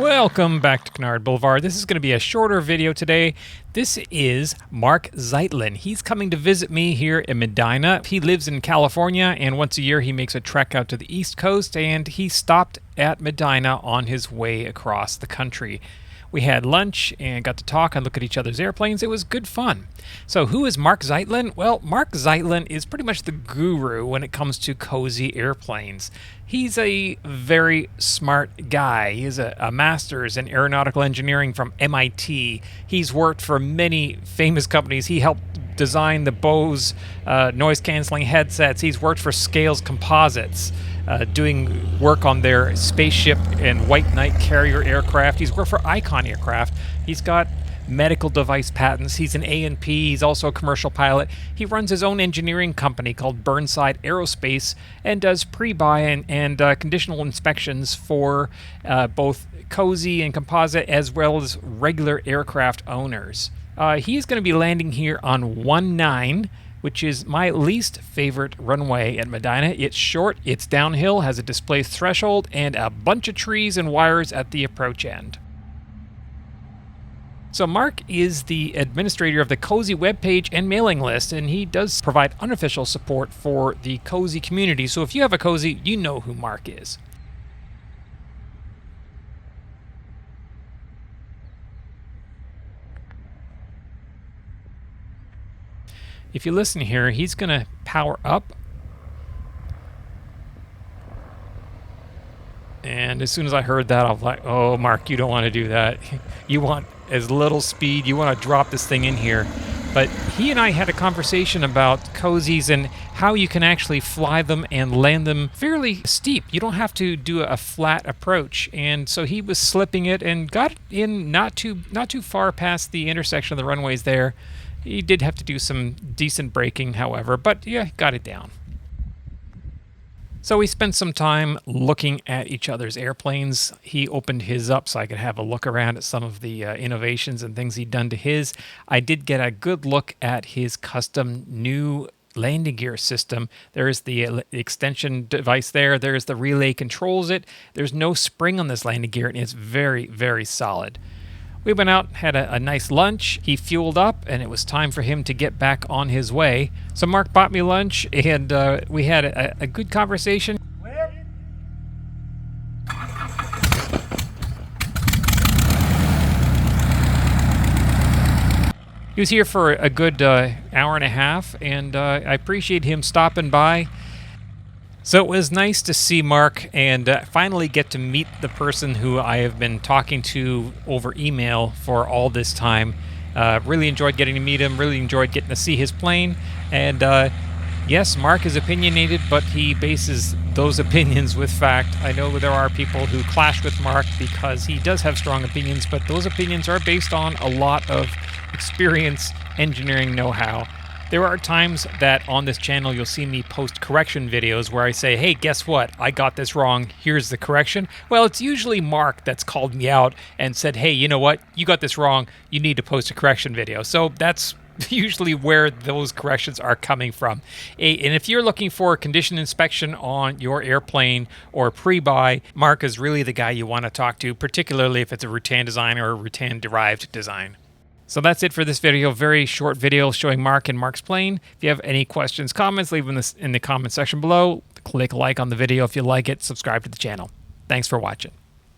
Welcome back to Canard Boulevard. This is going to be a shorter video today. This is Marc Zeitlin. He's coming to visit me here in Medina. He lives in California, and once a year he makes a trek out to the East Coast, and he stopped at Medina on his way across the country. We had lunch and got to talk and look at each other's airplanes. It was good fun. So who is Marc Zeitlin? Well, Marc Zeitlin is pretty much the guru when it comes to cozy airplanes. He's a very smart guy. He has a master's in aeronautical engineering from MIT. He's worked for many famous companies. He helped design the Bose noise-canceling headsets. He's worked for Scales Composites, doing work on their spaceship and White Knight carrier aircraft. He's worked for Icon Aircraft. He's got medical device patents. He's an A&P. He's also a commercial pilot. He runs his own engineering company called Burnside Aerospace and does pre-buy and conditional inspections for both cozy and composite as well as regular aircraft owners. He's going to be landing here on 19, which is my least favorite runway at Medina. It's short, it's downhill, has a displaced threshold, and a bunch of trees and wires at the approach end. So Marc is the administrator of the Cozy webpage and mailing list, and he does provide unofficial support for the Cozy community. So if you have a Cozy, you know who Marc is. If you listen here, he's going to power up. And as soon as I heard that, I was like, oh, Marc, you don't want to do that. You want as little speed. You want to drop this thing in here. But he and I had a conversation about cozies and how you can actually fly them and land them fairly steep. You don't have to do a flat approach. And so he was slipping it and got in not too far past the intersection of the runways there. He did have to do some decent braking, however, but yeah, got it down. So we spent some time looking at each other's airplanes. He opened his up so I could have a look around at some of the innovations and things he'd done to his. I did get a good look at his custom new landing gear system. There's the extension device there. There's the relay controls it. There's no spring on this landing gear, and it's very, very solid. We went out, had a nice lunch. He fueled up, and it was time for him to get back on his way. So Marc bought me lunch, and we had a good conversation. He was here for a good hour and a half, and I appreciate him stopping by. So it was nice to see Marc and finally get to meet the person who I have been talking to over email for all this time. Really enjoyed getting to meet him, really enjoyed getting to see his plane. And yes, Marc is opinionated, but he bases those opinions with fact. I know there are people who clash with Marc because he does have strong opinions, but those opinions are based on a lot of experience, engineering know-how. There are times that on this channel you'll see me post correction videos where I say, hey, guess what? I got this wrong. Here's the correction. Well, it's usually Marc that's called me out and said, hey, you know what? You got this wrong. You need to post a correction video. So that's usually where those corrections are coming from. And if you're looking for condition inspection on your airplane or pre-buy, Marc is really the guy you want to talk to, particularly if it's a Rutan design or a Rutan-derived design. So that's it for this video. Very short video showing Marc and Marc's plane. If you have any questions, comments, leave them in the comment section below. Click like on the video if you like it. Subscribe to the channel. Thanks for watching.